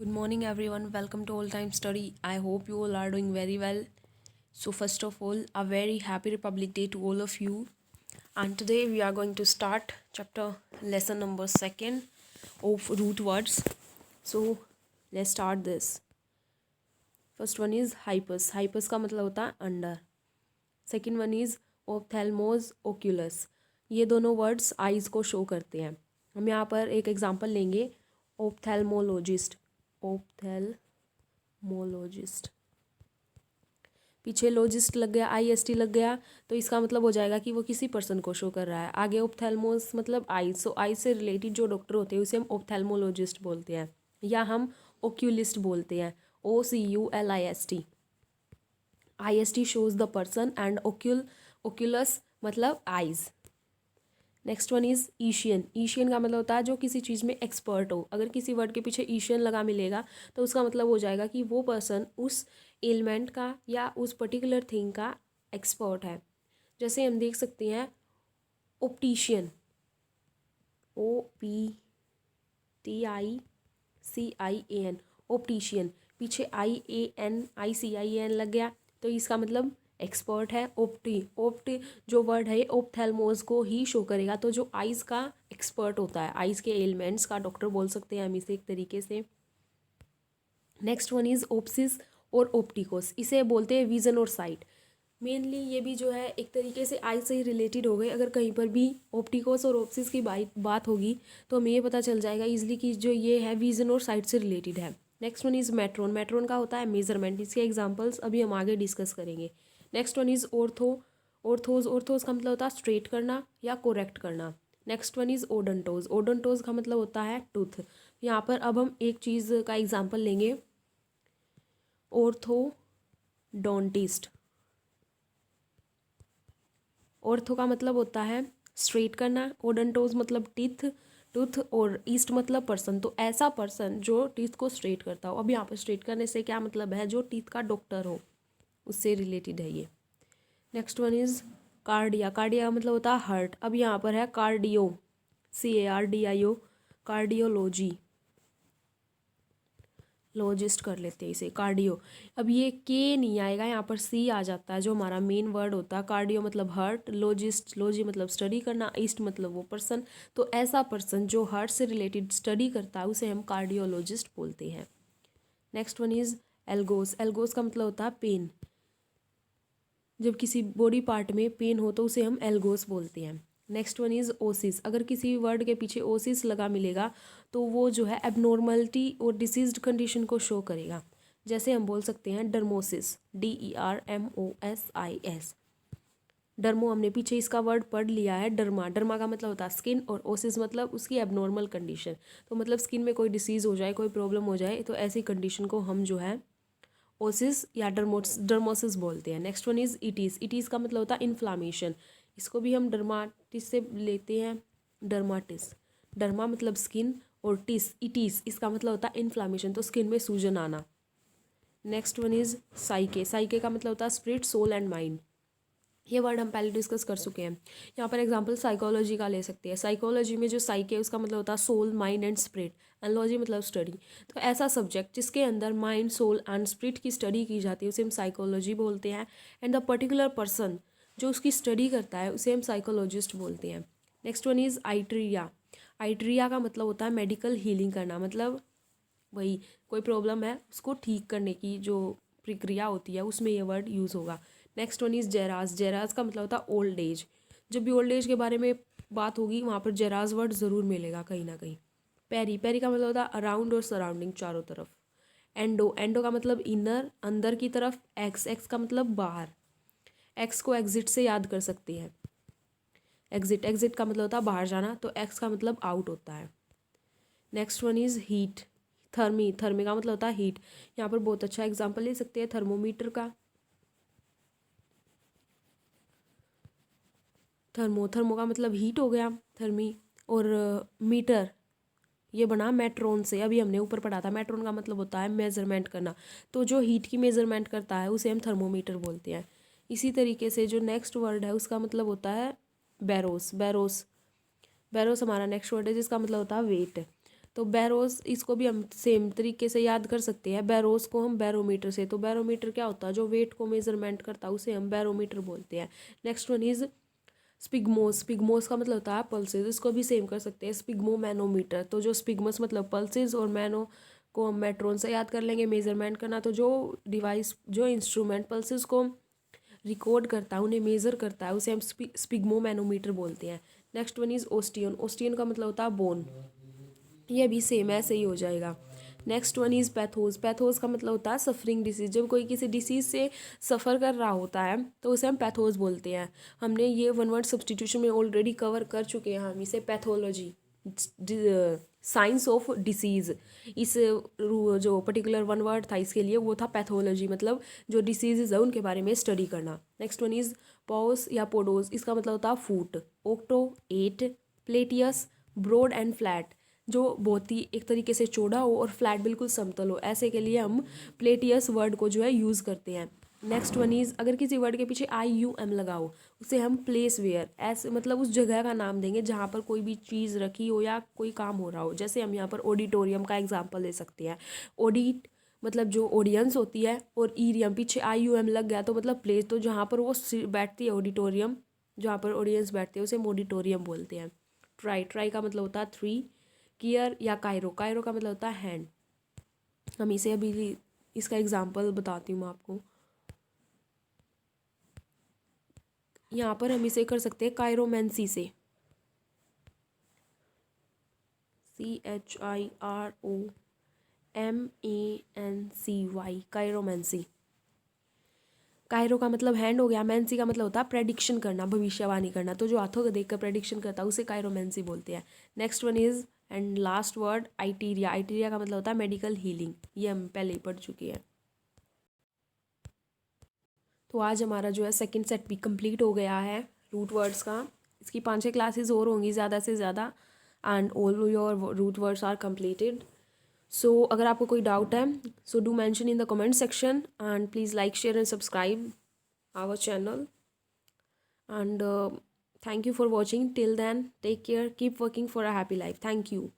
Good morning, everyone. Welcome to All Time Study. I hope you all are doing very well. So, first of all, a very happy Republic Day to all of you. And today we are going to start chapter lesson number 2 of root words. So, let's start this. First one is hypus. Hypus का मतलब होता है under. Second one is ophthalmos oculus. ये दोनों words eyes को show करते हैं. हम यहाँ पर एक एग्जांपल लेंगे. ophthalmologist. ophthalmologist. पीछे लॉजिस्ट लग गया, IST लग गया, तो इसका मतलब हो जाएगा कि वो किसी पर्सन को शो कर रहा है. आगे ophthalmos मतलब आइज. सो आइज से रिलेटेड जो डॉक्टर होते हैं उसे हम ophthalmologist बोलते हैं, या हम oculist बोलते हैं. OCULIST. IST shows the person and oculus मतलब eyes. नेक्स्ट वन इज़ ईशियन. ईशियन का मतलब होता है जो किसी चीज़ में एक्सपर्ट हो. अगर किसी वर्ड के पीछे ईशियन लगा मिलेगा तो उसका मतलब हो जाएगा कि वो पर्सन उस एलिमेंट का या उस पर्टिकुलर थिंग का एक्सपर्ट है. जैसे हम देख सकते हैं ऑप्टिशियन. OPTICIAN. ऑप्टिशियन. पीछे IANICIAN लग गया तो इसका मतलब एक्सपर्ट है. ओप्टी जो वर्ड है ऑप्थेल्मोस को ही शो करेगा. तो जो आइज़ का एक्सपर्ट होता है, आइज़ के एलिमेंट्स का डॉक्टर बोल सकते हैं हम इसे एक तरीके से. नेक्स्ट वन इज़ ओप्सिस और ऑप्टिकोस. इसे बोलते हैं विजन और साइट. मेनली ये भी जो है एक तरीके से आई से ही रिलेटेड हो गए. अगर कहीं पर भी ऑप्टिकोस और ऑप्सिस की बात होगी तो हमें ये पता चल जाएगा इजली कि जो ये है विजन और साइट से रिलेटेड है. Next one is matron. Matron का होता है मेजरमेंट. इसके एग्जांपल्स अभी हम आगे डिस्कस करेंगे. नेक्स्ट वन इज़ ऑर्थोज का मतलब होता है स्ट्रेट करना या कोरेक्ट करना. Next one is odontos. Odontos का मतलब होता है टूथ. यहाँ पर अब हम एक चीज़ का एग्जांपल लेंगे. ऑर्थोडोंटिस्ट. ऑर्थो का मतलब होता है स्ट्रेट करना, ओडोंटोज मतलब टूथ और ईस्ट मतलब पर्सन. तो ऐसा पर्सन जो टीथ को स्ट्रेट करता हो. अब यहाँ पर स्ट्रेट करने से क्या मतलब है, जो टीथ का डॉक्टर हो उससे रिलेटेड है ये. Next one is cardia. Cardia मतलब होता है हार्ट. अब यहाँ पर है कार्डियो, CARDIO, कार्डियोलॉजी. लॉजिस्ट कर लेते हैं इसे कार्डियो. अब ये के नहीं आएगा, यहाँ पर सी आ जाता है जो हमारा मेन वर्ड होता है. कार्डियो मतलब हार्ट, लॉजिस्ट लॉजी मतलब स्टडी करना, ईस्ट मतलब वो पर्सन. तो ऐसा पर्सन जो हार्ट से रिलेटेड स्टडी करता है उसे हम कार्डियोलॉजिस्ट बोलते हैं. Next one is algos. Algos का मतलब होता है पेन. जब किसी बॉडी पार्ट में पेन हो तो उसे हम एल्गोस बोलते हैं. Next one is Oasis. अगर किसी वर्ड के पीछे ओसिस लगा मिलेगा तो वो जो है एबनॉर्मलिटी और डिसीज्ड कंडीशन को शो करेगा. जैसे हम बोल सकते हैं डर्मोसिस, DERMOSIS. डर्मो हमने पीछे इसका वर्ड पढ़ लिया है. डर्मा. डर्मा का मतलब होता है स्किन और ओसिस मतलब उसकी एबनॉर्मल कंडीशन. तो मतलब स्किन में कोई डिसीज़ हो जाए, कोई प्रॉब्लम हो जाए तो ऐसी कंडीशन को हम जो है ओसिस या डर्मोसिस बोलते हैं. Next one is itis. Itis का मतलब होता है इन्फ्लामेशन. इसको भी हम डर्माटिस से लेते हैं. डर्माटिस. डर्मा मतलब स्किन और इटीज़ इसका मतलब होता है इन्फ्लामेशन, तो स्किन में सूजन आना. Next one is साइके. साइके का मतलब होता है स्पिरिट, सोल एंड माइंड. ये वर्ड हम पहले डिस्कस कर चुके हैं. यहाँ पर एग्जांपल साइकोलॉजी का ले सकते हैं. साइकोलॉजी में जो साइक है उसका मतलब होता है soul, mind and spirit. And logy मतलब स्टडी. तो ऐसा सब्जेक्ट जिसके अंदर माइंड, सोल एंड स्पिरिट की स्टडी की जाती है उसे हम साइकोलॉजी बोलते हैं. एंड द पर्टिकुलर पर्सन जो उसकी स्टडी करता है उसे हम साइकोलॉजिस्ट बोलते हैं. Next one is iatria. Iatria का मतलब होता है मेडिकल हीलिंग करना. मतलब वही कोई प्रॉब्लम है उसको ठीक करने की जो प्रक्रिया होती है उसमें ये वर्ड यूज़ होगा. Next one is जेराज. जेराज का मतलब होता है ओल्ड एज. जब भी ओल्ड एज के बारे में बात होगी वहाँ पर जेराज वर्ड ज़रूर मिलेगा कहीं ना कहीं. पेरी. पेरी का मतलब होता है अराउंड और सराउंडिंग, चारों तरफ. एंडो. एंडो का मतलब इनर, अंदर की तरफ. एक्स. एक्स का मतलब बाहर. एक्स को एग्जिट से याद कर सकते हैं. एग्जिट. एग्जिट का मतलब होता है बाहर जाना, तो एक्स का मतलब आउट होता है. Next one is heat. Therme. Therme का मतलब होता है हीट. यहाँ पर बहुत अच्छा एग्जाम्पल ले सकते हैं थर्मोमीटर का. थर्मो का मतलब हीट हो गया, थर्मी. और मीटर ये बना मेट्रोन से. अभी हमने ऊपर पढ़ा था मेट्रोन का मतलब होता है मेजरमेंट करना. तो जो हीट की मेजरमेंट करता है उसे हम थर्मोमीटर बोलते हैं. इसी तरीके से जो नेक्स्ट वर्ड है उसका मतलब होता है बैरोस. बैरोस. बैरोस हमारा नेक्स्ट वर्ड है जिसका मतलब होता है वेट. तो बैरोस, इसको भी हम सेम तरीके से याद कर सकते हैं। बैरोस को हम बैरोमीटर से, तो बैरोमीटर क्या होता है, जो वेट को मेजरमेंट करता है उसे हम बैरोमीटर बोलते हैं। Next one is sphygmos. Sphygmos का मतलब होता है पल्सेस, इसको भी सेम कर सकते हैं, स्पिग्मो मैनोमीटर। तो जो स्पिग्मस मतलब पल्सेस और मैनो को हम मेट्रोन से याद कर लेंगे, मेजरमेंट करना। तो जो डिवाइस, जो इंस्ट्रूमेंट पल्सेस को रिकॉर्ड करता है, उन्हें मेज़र करता है, उसे हम स्पिग्मो मैनोमीटर बोलते हैं। Next one is osteon. Osteon का मतलब होता है बोन, ये भी सेम ऐसे ही हो जाएगा। Next one is pathos. Pathos का मतलब होता है सफरिंग डिसीज। जब कोई किसी डिसीज से सफ़र कर रहा होता है तो उसे हम पैथोज बोलते हैं। हमने ये वन वर्ड सब्सटीट्यूशन में ऑलरेडी कवर कर चुके हैं हम इसे, पैथोलॉजी, साइंस ऑफ डिसीज़। इस जो पर्टिकुलर वन वर्ड था इसके लिए वो था पैथोलॉजी, मतलब जो डिसीज़ है उनके बारे में स्टडी करना। नेक्स्ट वन इज़ पॉस या पोडोज। इसका मतलब होता है फूट। ओक्टो 8, प्लेटियस ब्रॉड एंड फ्लैट, जो बहुत ही एक तरीके से चौड़ा हो और फ्लैट बिल्कुल समतल हो, ऐसे के लिए हम प्लेटियस वर्ड को जो है यूज़ करते हैं। नेक्स्ट वन इज़ अगर किसी वर्ड के पीछे IUM लगाओ उसे हम प्लेस वेयर, ऐसे मतलब उस जगह का नाम देंगे जहाँ पर कोई भी चीज़ रखी हो या कोई काम हो रहा हो। जैसे हम यहाँ पर ऑडिटोरियम का एग्जाम्पल ले सकते हैं। ऑडिट मतलब जो ऑडियंस होती है, और ईरियम पीछे IUM लग गया तो मतलब प्लेस, तो जहाँ पर वो बैठती है ऑडिटोरियम, जहाँ पर ऑडियंस बैठते हैं उसे हम ऑडिटोरियम बोलते हैं। ट्राई, ट्राई का मतलब होता है 3। कियर या कायरो, कायरो का मतलब होता है हैंड। हम इसे अभी इसका एग्जाम्पल बताती हूँ मैं आपको। यहाँ पर हम इसे कर सकते हैं कायरोमेंसी से, CHIROMANCY, कायरोमेंसी। कायरो का मतलब हैंड हो गया, मैंसी का मतलब होता है प्रेडिक्शन करना, भविष्यवाणी करना। तो जो हाथों को देखकर प्रेडिक्शन करता है उसे कायरोमेंसी बोलते हैं। Next one is and last word iatria. Iatria का मतलब होता है मेडिकल हीलिंग, ये हम पहले ही पढ़ चुके हैं। तो आज हमारा जो है सेकंड सेट भी कंप्लीट हो गया है रूट वर्ड्स का। इसकी 5-6 क्लासेस और होंगी ज़्यादा से ज़्यादा, and all your root words are completed. So अगर आपको कोई डाउट है, so do mention in the comment section, and please like share and subscribe our channel, and thank you for watching till then. Take care, keep working for a happy life. Thank you.